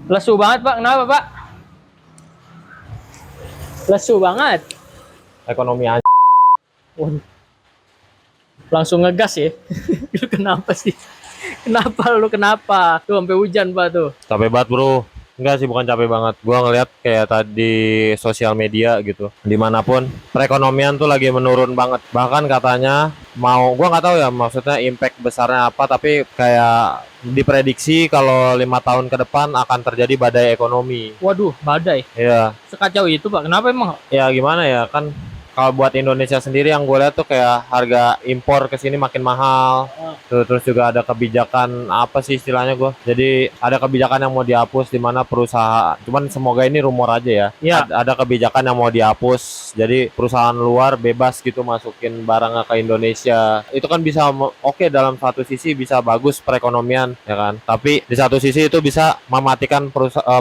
Lesu banget Pak, kenapa Pak? Lesu banget. Ekonomi aja. Waduh, langsung ngegas ya. Lu kenapa sih? Kenapa? Tuh sampai hujan Pak tuh. Capek banget bro. Enggak sih, bukan capek banget. Gua ngeliat kayak tadi sosial media gitu. Dimanapun perekonomian tuh lagi menurun banget. Bahkan katanya gua nggak tahu ya maksudnya impact besarnya apa. Tapi kayak diprediksi kalau 5 tahun ke depan akan terjadi badai ekonomi. Waduh, badai. Iya, Sekacau itu Pak. Kenapa emang? ya gimana ya kan. Kalau buat Indonesia sendiri yang gue lihat tuh kayak harga impor ke sini makin mahal. Terus juga ada kebijakan apa sih istilahnya gue. Jadi ada kebijakan yang mau dihapus di mana perusahaan. Cuman semoga ini rumor aja ya. Ya, Ada kebijakan yang mau dihapus. Jadi perusahaan luar bebas gitu masukin barangnya ke Indonesia. Itu kan bisa oke, dalam satu sisi bisa bagus perekonomian ya kan. Tapi di satu sisi itu bisa mematikan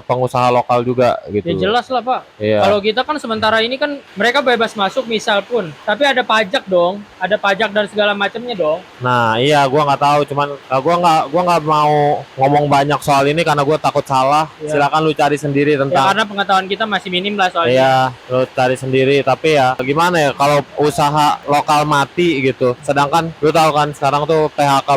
pengusaha lokal juga gitu. ya jelas lah Pak. Iya. Kalau kita kan sementara ini kan mereka bebas masuk misal pun, tapi ada pajak dong, ada pajak dan segala macamnya dong. Nah, iya, gua nggak tahu, cuman gua nggak mau ngomong banyak soal ini karena gua takut salah. Iya. Silakan lu cari sendiri Ya tentang. karena pengetahuan kita masih minim lah soalnya. Iya, lu cari sendiri. Tapi ya gimana ya kalau usaha lokal mati gitu. Sedangkan lu tahu kan sekarang tuh PHK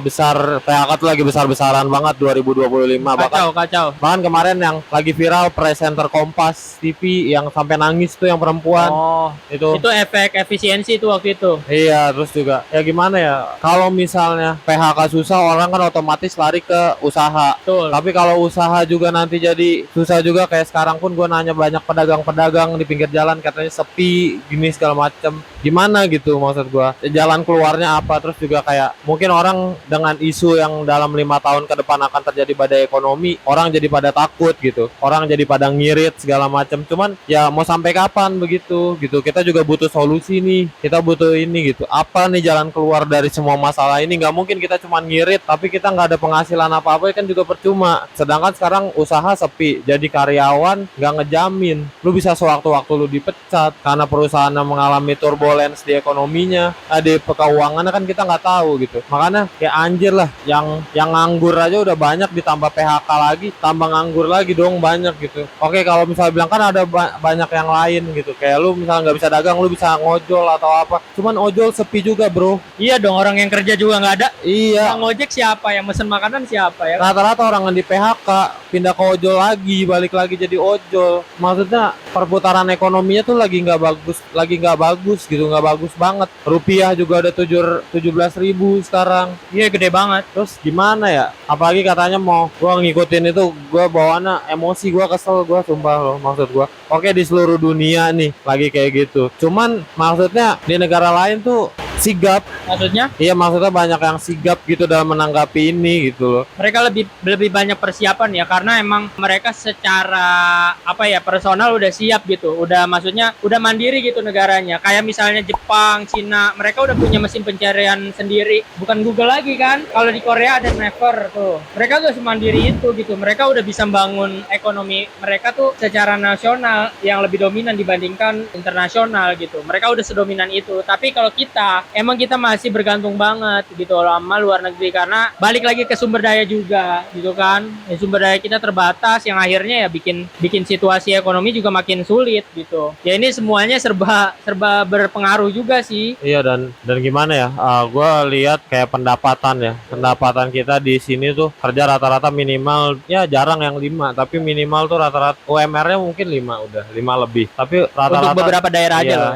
tuh lagi besar-besaran banget 2025 Kacau, kacau. bahkan kemarin yang lagi viral presenter Kompas TV yang sampai nangis tuh yang perempuan Oh, itu efek efisiensi itu waktu itu. Iya, terus juga ya gimana ya? Kalau misalnya PHK susah, orang kan otomatis lari ke usaha. Betul. Tapi kalau usaha juga nanti jadi susah juga, kayak sekarang pun gue nanya banyak pedagang-pedagang di pinggir jalan katanya sepi, gini segala macem. Gimana gitu maksud gue? Jalan keluarnya apa? Terus juga kayak mungkin orang dengan isu yang dalam 5 tahun ke depan akan terjadi badai ekonomi, orang jadi pada takut gitu. Orang jadi pada ngirit segala macem. Cuman ya mau sampai kapan begitu gitu? Kita juga butuh solusi nih, kita butuh ini gitu. Apa nih jalan keluar dari semua masalah ini? Nggak mungkin kita cuma ngirit tapi kita nggak ada penghasilan apa-apa, kan juga percuma. Sedangkan sekarang usaha sepi, jadi karyawan nggak ngejamin lu bisa sewaktu-waktu lu dipecat karena perusahaan yang mengalami turbulence di ekonominya, di keuangannya kan kita nggak tahu gitu. Makanya kayak anjir lah, yang nganggur aja udah banyak, ditambah PHK lagi, tambah nganggur lagi dong banyak gitu. Oke, kalau misalnya bilang kan ada banyak yang lain gitu, kayak lu misalnya nggak bisa dagang, lu bisa ngojol atau apa. Cuman ojol sepi juga bro. Iya dong, orang yang kerja juga nggak ada. Iya. Yang ngojek siapa? Yang mesen makanan siapa ya? Rata-rata orang yang di PHK pindah ke ojol lagi, balik lagi jadi ojol. Maksudnya perputaran ekonominya tuh lagi nggak bagus gitu, nggak bagus banget. Rupiah juga ada 17.000 sekarang. Iya gede banget. Terus gimana ya? Apalagi katanya mau gua ngikutin itu, gua bawaannya emosi, gua kesel, gua sumpah loh, maksud gua. Oke, di seluruh dunia nih lagi kayak gitu. Cuman maksudnya di negara lain tuh sigap. Maksudnya Iya, maksudnya banyak yang sigap gitu dalam menanggapi ini gitu loh. mereka lebih banyak persiapan ya, karena emang mereka secara apa ya, personal udah siap gitu, udah maksudnya udah mandiri gitu negaranya. Kayak misalnya Jepang, Cina, mereka udah punya mesin pencarian sendiri, bukan Google lagi kan. Kalau di Korea ada Naver tuh, mereka tuh semandiri itu gitu. Mereka udah bisa bangun ekonomi mereka tuh secara nasional yang lebih dominan dibandingkan internasional gitu. Mereka udah sedominan itu. Tapi kalau kita emang kita masih bergantung banget gitu sama luar negeri, karena balik lagi ke sumber daya juga gitu kan. Ya, sumber daya kita terbatas yang akhirnya ya bikin situasi ekonomi juga makin sulit gitu. Ya ini semuanya serba berpengaruh juga sih. Iya, dan gimana ya? Gue lihat kayak pendapatan kita di sini tuh kerja rata-rata minimal ya, jarang yang 5, tapi minimal tuh rata-rata UMR-nya mungkin 5, udah 5 lebih. Tapi rata-rata Untuk beberapa daerah aja loh.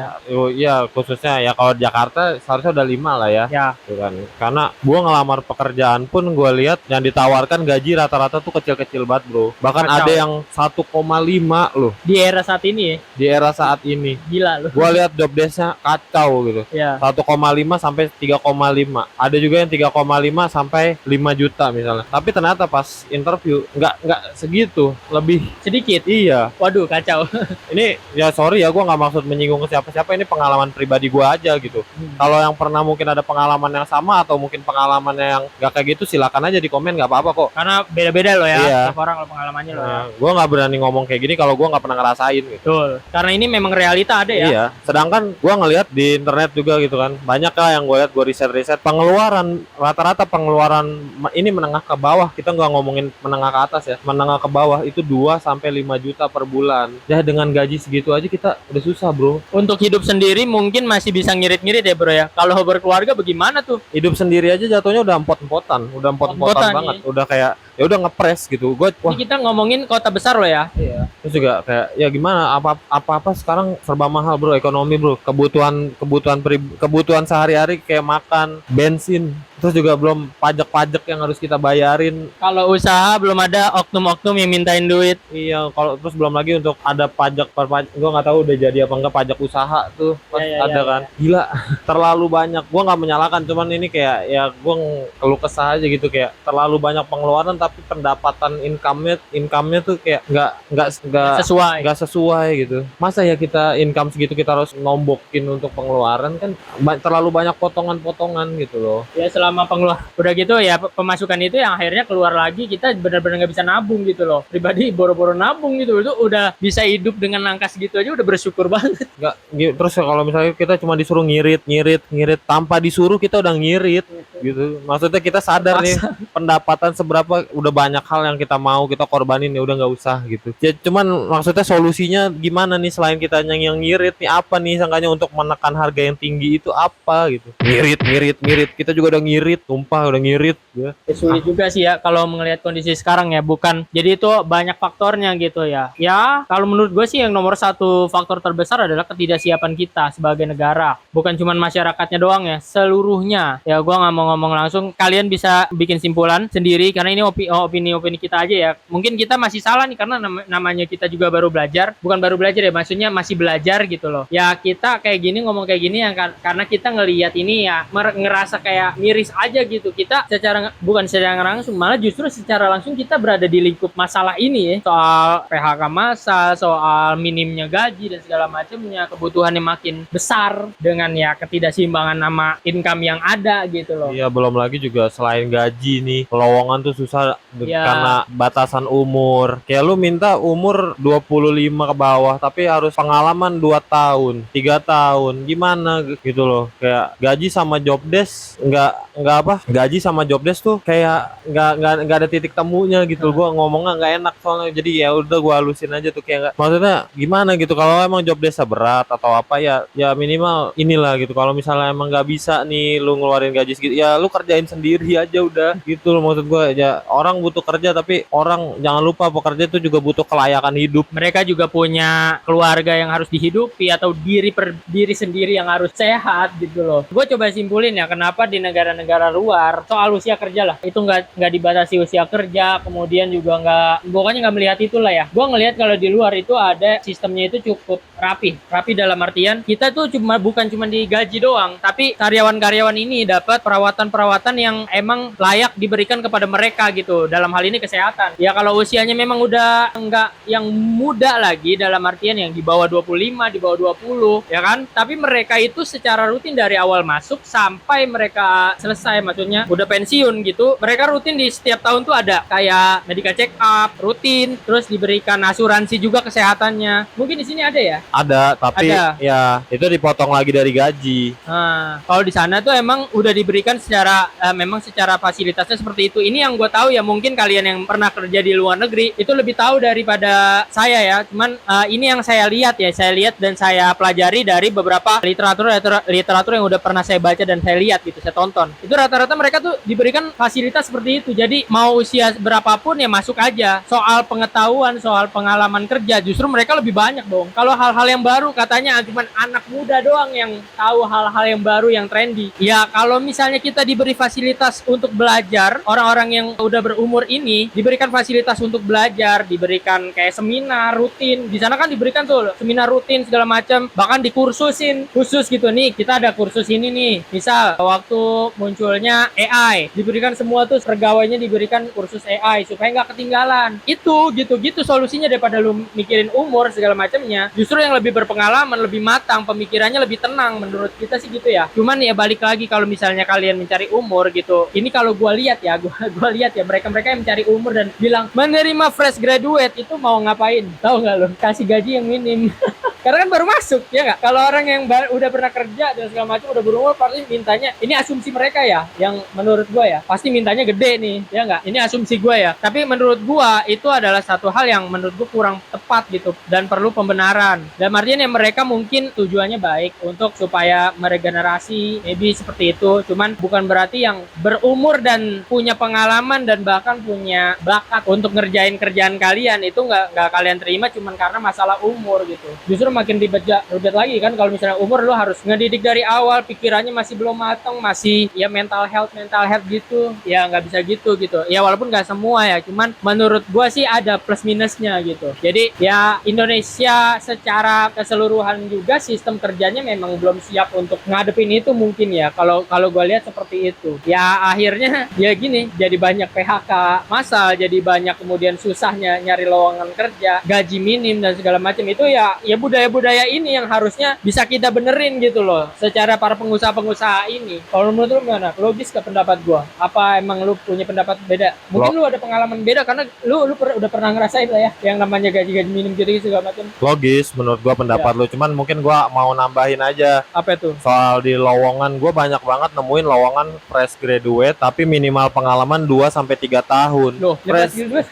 Iya, khususnya ya kalau Jakarta seharusnya udah 5 lah ya. Ya, Gitu kan. Karena gua ngelamar pekerjaan pun gue lihat yang ditawarkan gaji rata-rata tuh kecil-kecil banget, Bro. Bahkan Kacau. ada yang 1,5 loh di era saat ini ya, di era saat ini. gila loh. Gua lihat job desk-nya kacau gitu. Ya, 1,5 sampai 3,5. Ada juga yang 3,5 sampai 5 juta misalnya. Tapi ternyata pas interview nggak segitu, lebih. sedikit. Iya. Waduh, kacau. Ini ya sorry ya, gua nggak maksud menyinggung ke siapa-siapa, ini pengalaman pribadi gua aja gitu. Kalau kalau yang pernah mungkin ada pengalaman yang sama atau mungkin pengalamannya yang gak kayak gitu, silakan aja di komen, nggak apa-apa kok. Karena beda-beda loh ya, Iya. tiap orang lo pengalamannya loh ya. Nah, gue nggak berani ngomong kayak gini kalau gue nggak pernah ngerasain gitu. Betul. Karena ini memang realita ada ya. Iya, sedangkan gua ngelihat di internet juga gitu kan, banyak lah yang gue lihat, gue riset-riset pengeluaran rata-rata pengeluaran ini menengah ke bawah, kita nggak ngomongin menengah ke atas ya, menengah ke bawah itu 2 sampai 5 juta per bulan. Ya dengan gaji segitu aja kita udah susah bro. Untuk hidup sendiri mungkin masih bisa ngirit-ngirit ya bro ya. Kalau berkeluarga bagaimana tuh? Hidup sendiri aja jatuhnya udah empot-empotan Empot-empotan, banget, iya. udah kayak ya udah ngepres gitu. Gue wah, Ini kita ngomongin kota besar loh ya. iya. Terus juga kayak ya gimana, apa sekarang serba mahal bro, ekonomi bro, kebutuhan sehari-hari kayak makan, bensin, terus juga belum pajak-pajak yang harus kita bayarin. Kalau usaha belum ada oknum-oknum yang mintain duit. Iya, kalau terus belum lagi untuk ada pajak gue nggak tahu udah jadi apa enggak pajak usaha tuh pas Iya, ada iya, kan. Gila, terlalu banyak. Gue nggak menyalahkan, cuman ini kayak ya gue keluh kesah aja gitu, kayak terlalu banyak pengeluaran tapi pendapatan income-nya tuh kayak nggak sesuai gitu. Masa ya kita income segitu kita harus nombokin untuk pengeluaran, kan terlalu banyak potongan-potongan gitu loh. Ya selama pengeluar udah gitu ya pemasukan itu yang akhirnya keluar lagi, kita benar-benar nggak bisa nabung gitu loh. Pribadi boro-boro nabung gitu, itu udah bisa hidup dengan angka segitu aja udah bersyukur banget. Nggak terus kalau misalnya kita cuma disuruh ngirit tanpa disuruh kita udah ngirit gitu. Maksudnya kita sadar nih pendapatan seberapa, udah banyak hal yang kita mau kita korbanin, ya udah nggak usah gitu. Ya cuman maksudnya solusinya gimana nih selain kita yang ngirit nih, apa nih sangkanya untuk menekan harga yang tinggi itu apa gitu. Ngirit kita juga udah ngirit, tumpah udah ngirit ya. Ya, sulit juga sih ya kalau melihat kondisi sekarang ya, bukan jadi itu banyak faktornya gitu ya. Ya kalau menurut gue sih yang nomor satu faktor terbesar adalah ketidaksiapan kita sebagai negara, bukan cuma masyarakatnya doang ya, seluruhnya. Ya gue nggak mau ngomong langsung, kalian bisa bikin simpulan sendiri karena ini opini kita aja ya. Mungkin kita masih salah nih karena namanya kita juga baru belajar, bukan baru belajar ya, maksudnya masih belajar gitu loh. Ya kita kayak gini ngomong kayak gini ya karena kita ngelihat ini ya ngerasa kayak miris aja gitu. Kita bukan secara langsung, malah justru secara langsung kita berada di lingkup masalah ini ya. Soal PHK massal, soal minimnya gaji dan segala macamnya, kebutuhan yang makin besar dengan ya ketidakseimbangan nama income yang ada gitu loh. Iya, belum lagi juga selain gaji nih, lowongan tuh susah Ya. karena batasan umur. Kayak lu minta umur 25 ke bawah tapi harus pengalaman 2 tahun, 3 tahun. Gimana gitu loh. Kayak gaji sama job desk nggak apa? Gaji sama job desk tuh kayak nggak ada titik temunya gitu. Gua ngomongnya nggak enak soalnya. Jadi ya udah gua halusin aja tuh, kayak nggak, maksudnya gimana gitu. Kalau emang job desk berat atau apa ya minimal inilah gitu. Kalau misalnya emang nggak bisa nih lu ngeluarin gaji segitu, ya lu kerjain sendiri aja udah gitu loh. Maksud gua ya orang butuh kerja, tapi orang jangan lupa pekerja itu juga butuh kelayakan hidup. Mereka juga punya keluarga yang harus dihidupi atau diri sendiri yang harus sehat gitu loh. Gue coba simpulin ya, kenapa di negara-negara luar soal usia kerja lah, itu nggak dibatasi usia kerja, kemudian juga pokoknya nggak melihat itulah ya. Gue ngelihat kalau di luar itu ada sistemnya itu cukup rapi dalam artian kita tuh bukan cuma digaji doang, tapi karyawan-karyawan ini dapat perawatan yang emang layak diberikan kepada mereka gitu. Dalam hal ini kesehatan. Ya kalau usianya memang udah nggak yang muda lagi, dalam artian yang di bawah 25, di bawah 20, ya kan? Tapi mereka itu secara rutin dari awal masuk sampai mereka selesai, maksudnya udah pensiun gitu, mereka rutin di setiap tahun tuh ada kayak medical check up rutin, terus diberikan asuransi juga kesehatannya. Mungkin di sini ada ya? Ada, tapi Ada. ya itu dipotong lagi dari gaji. Nah, kalau di sana tuh emang udah diberikan secara memang secara fasilitasnya seperti itu. Ini yang gue tahu ya, mungkin kalian yang pernah kerja di luar negeri itu lebih tahu daripada saya ya. Cuman ini yang saya lihat dan saya pelajari dari beberapa literatur yang udah pernah saya baca dan saya lihat gitu, saya tonton. Itu rata-rata mereka tuh diberikan fasilitas seperti itu. Jadi mau usia berapapun ya masuk aja. Soal pengetahuan, soal pengalaman kerja justru mereka lebih banyak dong. Kalau hal-hal yang baru katanya cuma anak muda doang yang tahu hal-hal yang baru yang trendy. Ya kalau misalnya kita diberi fasilitas untuk belajar, orang-orang yang udah berumur ini diberikan fasilitas untuk belajar, diberikan kayak seminar rutin. Di sana kan diberikan tuh seminar rutin segala macam, bahkan dikursusin khusus gitu nih. Kita ada kursus ini nih. Misal waktu munculnya AI, diberikan semua tuh pegawainya diberikan kursus AI supaya nggak ketinggalan. Itu gitu-gitu solusinya daripada lu mikirin umur segala macamnya. Justru yang lebih berpengalaman, lebih matang, pemikirannya lebih tenang menurut kita sih gitu ya. Cuman ya balik lagi kalau misalnya kalian mencari umur gitu. Ini kalau gua lihat ya, gua lihat ya mereka-mereka yang mencari umur dan bilang menerima fresh graduate itu mau ngapain? Tahu nggak lo? Kasih gaji yang minim. Karena kan baru masuk ya nggak. Kalau orang yang udah pernah kerja dan segala macam udah berumur pasti mintanya. Ini asumsi mereka ya, yang menurut gua ya pasti mintanya gede nih ya nggak. Ini asumsi gua ya. Tapi menurut gua itu adalah satu hal yang menurut gua kurang tepat gitu dan perlu pembenaran. Dan artinya mereka mungkin tujuannya baik untuk supaya meregenerasi, maybe seperti itu. Cuman bukan berarti yang berumur dan punya pengalaman dan bahkan punya bakat untuk ngerjain kerjaan kalian itu nggak kalian terima cuman karena masalah umur gitu. Justru makin ribet lagi kan kalau misalnya umur lu harus ngedidik dari awal, pikirannya masih belum matang, masih ya mental health gitu. Ya nggak bisa gitu. Ya walaupun nggak semua ya, cuman menurut gua sih ada plus minusnya gitu. Jadi ya Indonesia secara keseluruhan juga sistem kerjanya memang belum siap untuk ngadepin itu mungkin ya. Kalau gua lihat seperti itu. Ya akhirnya ya gini, jadi banyak PHK massal, jadi banyak kemudian susahnya nyari lowongan kerja, gaji minim dan segala macam itu ya budaya ini yang harusnya bisa kita benerin gitu loh secara para pengusaha-pengusaha ini. Kalau menurut lu gimana? Logis ke pendapat gua? Apa emang lu punya pendapat beda? Mungkin lu ada pengalaman beda karena lu udah pernah ngerasain lah ya yang namanya gaji minim gitu segala macam. Logis menurut gua pendapat lu, cuman mungkin gua mau nambahin aja. Apa itu? Soal di lowongan, gua banyak banget nemuin lowongan fresh graduate tapi minimal pengalaman 2 sampai 3 tahun. Loh, fresh graduate.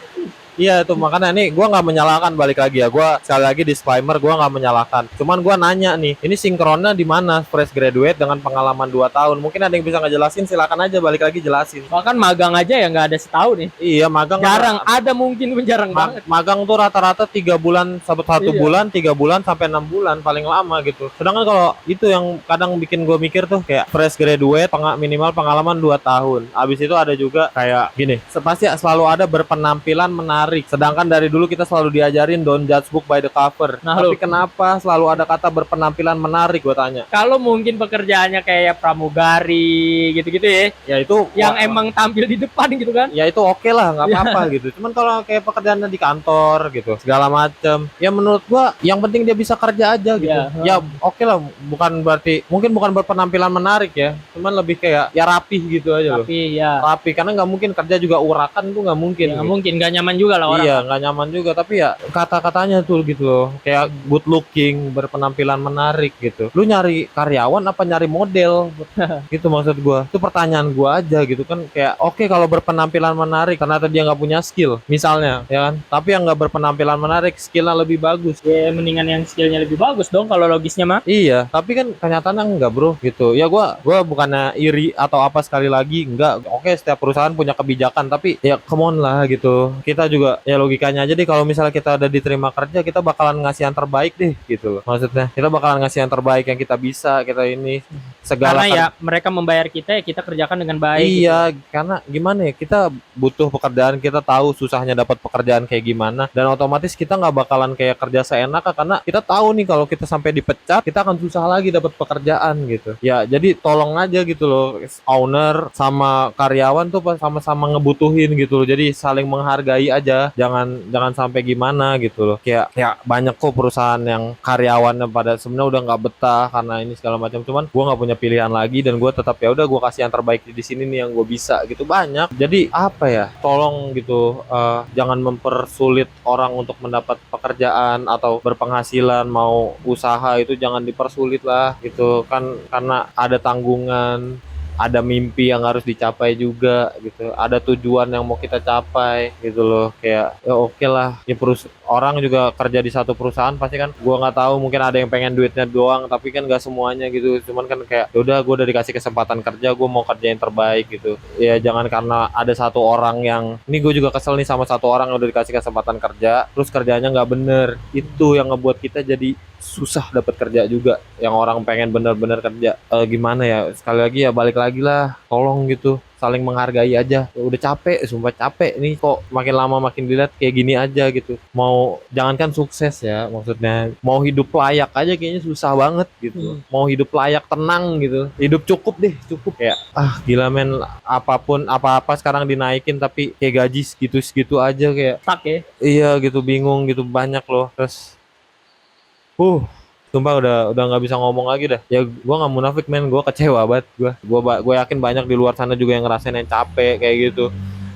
Iya tuh, makanya nih gue nggak menyalahkan, balik lagi ya, gue sekali lagi disclaimer, gue nggak menyalahkan, cuman gue nanya nih, ini sinkronnya di mana fresh graduate dengan pengalaman 2 tahun? Mungkin ada yang bisa ngejelasin, silakan aja balik lagi jelasin. Bahkan magang aja ya nggak ada setahun nih. Iya, magang jarang ada, mungkin jarang banget. Magang tuh rata-rata 3 bulan, satu Iya. bulan, 3 bulan sampai 6 bulan paling lama gitu. Sedangkan kalau itu yang kadang bikin gue mikir tuh kayak fresh graduate minimal pengalaman 2 tahun. Abis itu ada juga kayak gini, pasti selalu ada berpenampilan menarik. Sedangkan dari dulu kita selalu diajarin don't judge book by the cover. Nah, tapi kenapa selalu ada kata berpenampilan menarik, gue tanya? Kalau mungkin pekerjaannya kayak pramugari gitu-gitu ya. Ya itu yang emang tampil di depan gitu kan. Ya itu oke lah, nggak apa-apa gitu. Cuman kalau kayak pekerjaannya di kantor gitu, segala macem, ya menurut gua yang penting dia bisa kerja aja gitu. Ya oke lah, bukan berarti mungkin bukan berpenampilan menarik ya, cuman lebih kayak ya rapih gitu aja loh. Rapi, karena nggak mungkin kerja juga urakan tuh, nggak mungkin. Nggak mungkin, nggak nyaman juga lah orang. Iya, nggak nyaman juga, tapi ya kata-katanya tuh gitu loh, kayak good looking, berpenampilan menarik gitu. Lu nyari karyawan apa nyari model? Gitu maksud gua. Itu pertanyaan gua aja gitu kan, kayak oke kalau berpenampilan menarik ternyata dia nggak punya skill misalnya ya kan, tapi yang nggak berpenampilan menarik skillnya lebih bagus ya mendingan yang skillnya lebih bagus dong kalau logisnya mah. Iya, tapi kan kenyataannya enggak bro gitu ya. Gua bukannya iri atau apa, sekali lagi enggak, oke setiap perusahaan punya kebijakan, tapi ya come on lah gitu. Kita juga ya logikanya aja deh, kalau misalnya kita udah diterima kerja, kita bakalan ngasih yang terbaik deh gitu loh. Maksudnya kita bakalan ngasih yang terbaik yang kita bisa, kita ini segala karena ya mereka membayar kita, ya kita kerjakan dengan baik. Iya gitu. Karena gimana ya, kita butuh pekerjaan, kita tahu susahnya dapat pekerjaan kayak gimana, dan otomatis kita nggak bakalan kayak kerja seenak, karena kita tahu nih kalau kita sampai dipecat kita akan susah lagi dapat pekerjaan gitu ya. Jadi tolong aja gitu loh, owner sama karyawan tuh sama-sama ngebutuhin gitu loh, jadi saling menghargai aja, jangan sampai gimana gitu loh. Kayak banyak kok perusahaan yang karyawannya pada sebenarnya udah nggak betah karena ini segala macam, cuman gua nggak punya pilihan lagi dan gua tetap ya udah gua kasih yang terbaik di sini nih yang gue bisa gitu. Banyak, jadi apa ya, tolong gitu, jangan mempersulit orang untuk mendapat pekerjaan atau berpenghasilan, mau usaha itu jangan dipersulit lah gitu kan, karena ada tanggungan, ada mimpi yang harus dicapai juga gitu, ada tujuan yang mau kita capai gitu loh. Kayak ya oke lah ya, orang juga kerja di satu perusahaan pasti kan, gua nggak tahu, mungkin ada yang pengen duitnya doang, tapi kan nggak semuanya gitu. Cuman kan kayak udah, gua udah dikasih kesempatan kerja, gua mau kerja yang terbaik gitu ya. Jangan karena ada satu orang yang, ini gue juga kesel nih sama satu orang yang udah dikasih kesempatan kerja terus kerjanya nggak bener, itu yang ngebuat kita jadi susah dapat kerja juga, yang orang pengen bener-bener kerja. Gimana ya, sekali lagi ya balik lagi lah, tolong gitu saling menghargai aja. Udah capek, sumpah capek nih, kok makin lama makin dilihat kayak gini aja gitu. Mau jangankan sukses ya, maksudnya mau hidup layak aja kayaknya susah banget gitu. Mau hidup layak tenang gitu, hidup cukup deh, cukup ya. Gila men, apapun apa-apa sekarang dinaikin tapi kayak gaji segitu-segitu aja, kayak Stuck ya. iya gitu, bingung gitu, banyak loh. Terus sumpah udah nggak bisa ngomong lagi dah. Ya gua nggak munafik men, gua kecewa banget. Gua yakin banyak di luar sana juga yang ngerasain yang capek kayak gitu.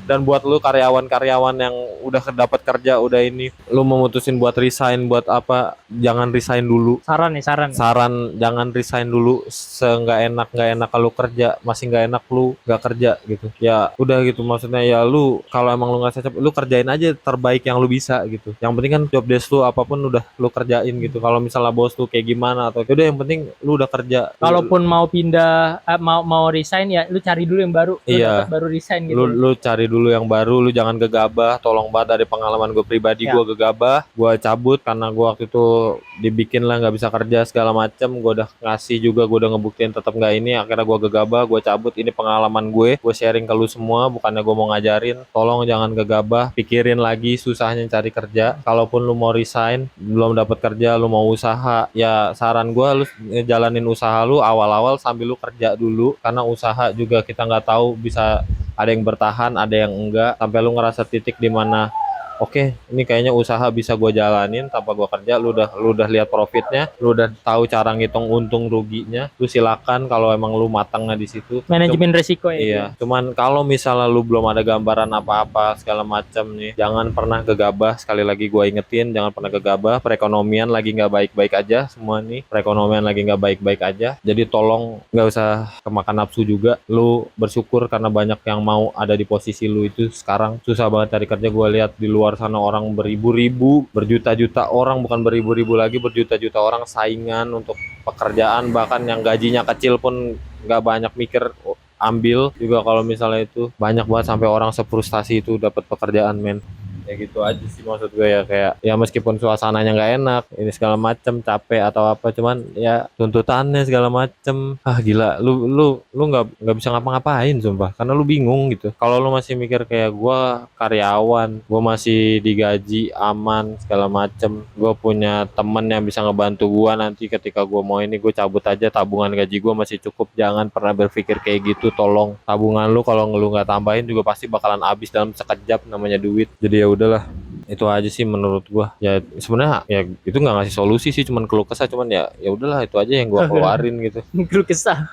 Dan buat lu karyawan-karyawan yang udah dapat kerja, udah ini, lu memutusin buat resign buat apa? Jangan resign dulu. Saran nih, saran. Saran, jangan resign dulu. Nggak enak kalau kerja, masih nggak enak lu nggak kerja gitu. Ya udah gitu, maksudnya ya lu kalau emang lu nggak cocok, lu kerjain aja terbaik yang lu bisa gitu. Yang penting kan job desk lu apapun udah lu kerjain gitu. Kalau misalnya bos lu kayak gimana atau udah, yang penting lu udah kerja. Kalaupun mau pindah, mau resign ya, lu cari dulu yang baru. Lu Iya. dapat baru resign gitu. Lu cari dulu yang baru, lu jangan gegabah. Tolong banget, dari pengalaman gue pribadi, Ya. gue gegabah, gue cabut karena gue waktu itu dibikin lah nggak bisa kerja segala macem. Gue udah ngasih juga, gue udah ngebuktiin tetap nggak ini, akhirnya gue gegabah, gue cabut. Ini pengalaman gue sharing ke lu semua, bukannya gue mau ngajarin. Tolong jangan gegabah, pikirin lagi susahnya cari kerja. Kalaupun lu mau resign belum dapat kerja, lu mau usaha, ya saran gue lu jalanin usaha lu awal-awal sambil lu kerja dulu, karena usaha juga kita nggak tahu, bisa ada yang bertahan, ada yang enggak, sampai lu ngerasa titik di mana oke, ini kayaknya usaha bisa gue jalanin tanpa gue kerja. Lu udah lihat profitnya, lu udah tahu cara ngitung untung ruginya, lu silakan kalau emang lu matangnya di situ. Manajemen resiko ya. Iya, cuman kalau misalnya lu belum ada gambaran apa-apa segala macam nih, jangan pernah gegabah. Sekali lagi gue ingetin, jangan pernah gegabah. Perekonomian lagi nggak baik-baik aja semua nih, perekonomian lagi nggak baik-baik aja. Jadi tolong nggak usah kemakan nafsu juga. Lu bersyukur karena banyak yang mau ada di posisi lu itu. Sekarang susah banget cari kerja, gue lihat di luar sana orang beribu-ribu, berjuta-juta orang, bukan beribu-ribu lagi, berjuta-juta orang saingan untuk pekerjaan, bahkan yang gajinya kecil pun nggak banyak mikir ambil juga. Kalau misalnya itu banyak banget sampai orang sefrustasi itu dapat pekerjaan men. Ya gitu aja sih maksud gue ya, kayak ya meskipun suasananya nggak enak ini segala macem, capek atau apa, cuman ya tuntutannya segala macem, gila, lu nggak bisa ngapa-ngapain sumpah, karena lu bingung gitu. Kalau lu masih mikir kayak gue karyawan, gue masih digaji aman segala macem, gue punya temen yang bisa ngebantu gue nanti ketika gue mau ini, gue cabut aja, tabungan gaji gue masih cukup. Jangan pernah berpikir kayak gitu, tolong. Tabungan lu kalau lu nggak tambahin juga pasti bakalan habis dalam sekejap, namanya duit. Jadi ya udahlah, itu aja sih menurut gua. Ya sebenarnya ya itu nggak ngasih solusi sih, cuman keluh kesah, cuman ya udahlah, itu aja yang gua keluarin gitu. Keluh kesah.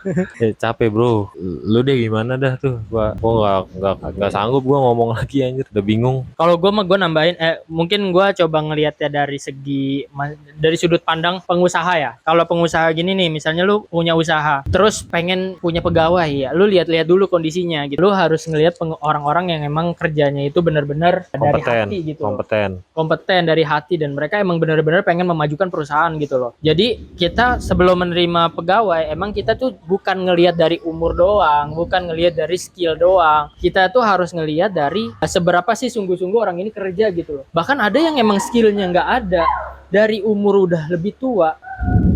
Capek bro, lu deh gimana dah tuh? Gua nggak sanggup gua ngomong lagi anjir, udah bingung. Kalau gue nambahin, mungkin gue coba ngelihatnya dari dari sudut pandang pengusaha ya. Kalau pengusaha gini nih, misalnya lu punya usaha, terus pengen punya pegawai ya, lu lihat-lihat dulu kondisinya gitu. Lu harus ngelihat orang-orang yang emang kerjanya itu benar-benar dari hati gitu. Kompeten dari hati, dan mereka emang benar-benar pengen memajukan perusahaan gitu loh. Jadi kita sebelum menerima pegawai, emang kita tuh bukan ngelihat dari umur doang, bukan ngelihat dari skill doang. Kita tuh harus ngelihat dari seberapa sih sungguh-sungguh orang ini kerja gitu loh. Bahkan ada yang emang skillnya nggak ada, dari umur udah lebih tua,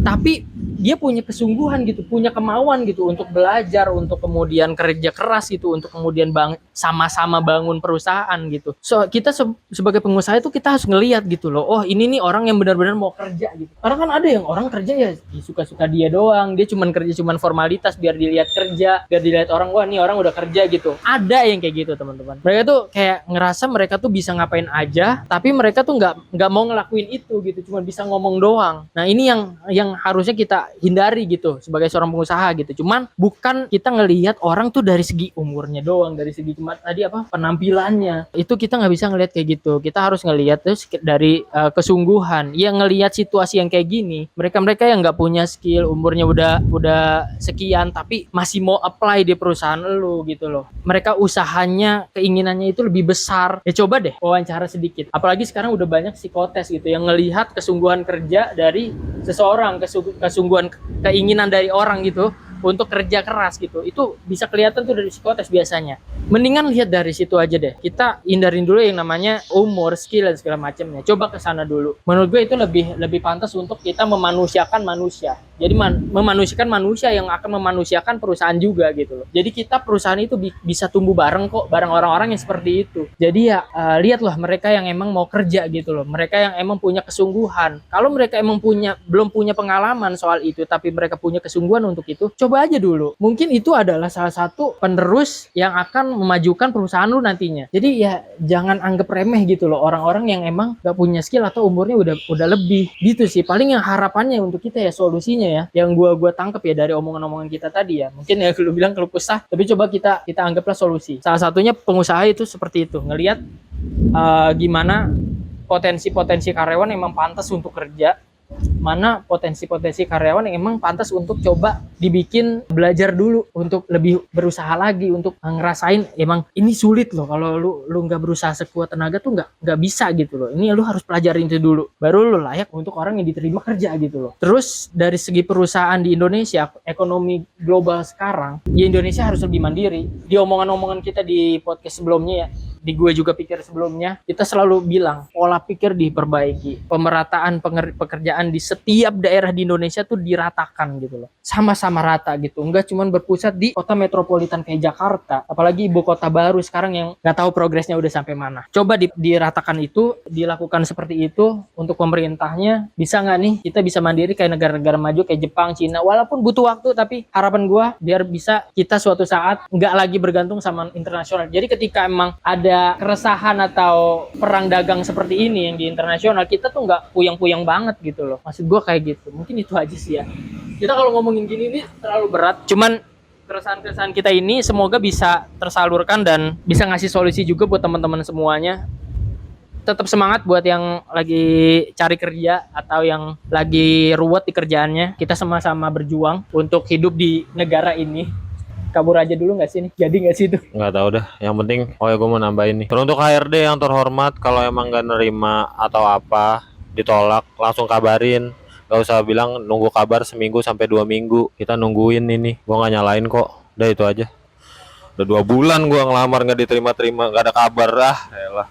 tapi dia punya kesungguhan gitu, punya kemauan gitu untuk belajar, untuk kemudian kerja keras gitu, untuk kemudian sama-sama bangun perusahaan gitu. So kita sebagai pengusaha itu kita harus ngelihat gitu loh, oh ini nih orang yang benar-benar mau kerja gitu. Karena kan ada yang orang kerja ya suka-suka dia doang, dia cuman kerja cuman formalitas biar dilihat kerja, biar dilihat orang, wah nih orang udah kerja gitu. Ada yang kayak gitu teman-teman. Mereka tuh kayak ngerasa mereka tuh bisa ngapain aja, tapi mereka tuh nggak mau ngelakuin itu gitu, cuma bisa ngomong doang. Nah ini yang harusnya kita hindari gitu sebagai seorang pengusaha gitu. Cuman bukan kita ngelihat orang tuh dari segi umurnya doang, dari segi tadi penampilannya. Itu kita nggak bisa ngelihat kayak gitu. Kita harus ngelihat tuh dari kesungguhan. Ya ngelihat situasi yang kayak gini, mereka yang nggak punya skill, umurnya udah sekian tapi masih mau apply di perusahaan lu gitu loh. Mereka usahanya, keinginannya itu lebih besar. Ya coba deh wawancara sedikit. Apalagi sekarang udah banyak psikotes gitu yang ngelihat kesungguhan kerja dari seseorang, kesungguhan keinginan dari orang gitu untuk kerja keras gitu. Itu bisa kelihatan tuh dari psikotes biasanya. Mendingan lihat dari situ aja deh. Kita hindarin dulu yang namanya umur, skill dan segala macamnya. Coba ke sana dulu. Menurut gue itu lebih pantas untuk kita memanusiakan manusia. Jadi memanusiakan manusia yang akan memanusiakan perusahaan juga gitu loh. Jadi kita perusahaan itu bisa tumbuh bareng kok, bareng orang-orang yang seperti itu. Jadi ya lihatlah mereka yang emang mau kerja gitu loh. Mereka yang emang punya kesungguhan. Kalau mereka emang belum punya pengalaman soal itu, tapi mereka punya kesungguhan untuk itu, coba aja dulu. Mungkin itu adalah salah satu penerus yang akan memajukan perusahaan lu nantinya. Jadi ya jangan anggap remeh gitu loh orang-orang yang emang gak punya skill atau umurnya udah lebih gitu sih. Paling yang harapannya untuk kita ya solusinya ya, yang gua tangkep ya dari omongan-omongan kita tadi ya. Mungkin ya lu bilang keluh kesah, tapi coba kita anggaplah solusi. Salah satunya pengusaha itu seperti itu, ngelihat gimana potensi-potensi karyawan emang pantas untuk kerja, mana potensi-potensi karyawan yang emang pantas untuk coba dibikin belajar dulu untuk lebih berusaha lagi untuk ngerasain emang ini sulit loh, kalau lu nggak berusaha sekuat tenaga tuh nggak bisa gitu loh. Ini lu harus pelajarin itu dulu, baru lu layak untuk orang yang diterima kerja gitu loh. Terus dari segi perusahaan di Indonesia, ekonomi global sekarang, ya Indonesia harus lebih mandiri. Di omongan-omongan kita di podcast sebelumnya ya, di gue juga pikir sebelumnya, kita selalu bilang pola pikir diperbaiki, pemerataan pekerjaan di setiap daerah di Indonesia tuh diratakan gitu loh, sama-sama rata gitu, enggak cuma berpusat di kota metropolitan kayak Jakarta, apalagi ibu kota baru sekarang yang nggak tahu progresnya udah sampai mana. Coba diratakan itu, dilakukan seperti itu untuk pemerintahnya. Bisa nggak nih kita bisa mandiri kayak negara-negara maju kayak Jepang, Cina, walaupun butuh waktu, tapi harapan gue biar bisa kita suatu saat nggak lagi bergantung sama internasional. Jadi ketika emang ada keresahan atau perang dagang seperti ini yang di internasional, kita tuh nggak puyeng-puyeng banget gitu loh. Maksud gue kayak gitu. Mungkin itu aja sih ya. Kita kalau ngomongin gini nih terlalu berat. Cuman keresahan-keresahan kita ini semoga bisa tersalurkan dan bisa ngasih solusi juga buat teman-teman semuanya. Tetap semangat buat yang lagi cari kerja atau yang lagi ruwet di kerjaannya. Kita sama-sama berjuang untuk hidup di negara ini. Kabur aja dulu nggak sih nih? Jadi nggak sih itu? Nggak tahu dah. Yang penting, oh ya gue mau nambahin nih. Teruntuk HRD yang terhormat, kalau emang nggak nerima atau apa, ditolak, langsung kabarin. Gak usah bilang nunggu kabar seminggu sampai 2 minggu. Kita nungguin ini. Gue nggak nyalain kok. Udah itu aja. Udah 2 bulan gue ngelamar nggak diterima-terima, nggak ada kabar. Elah.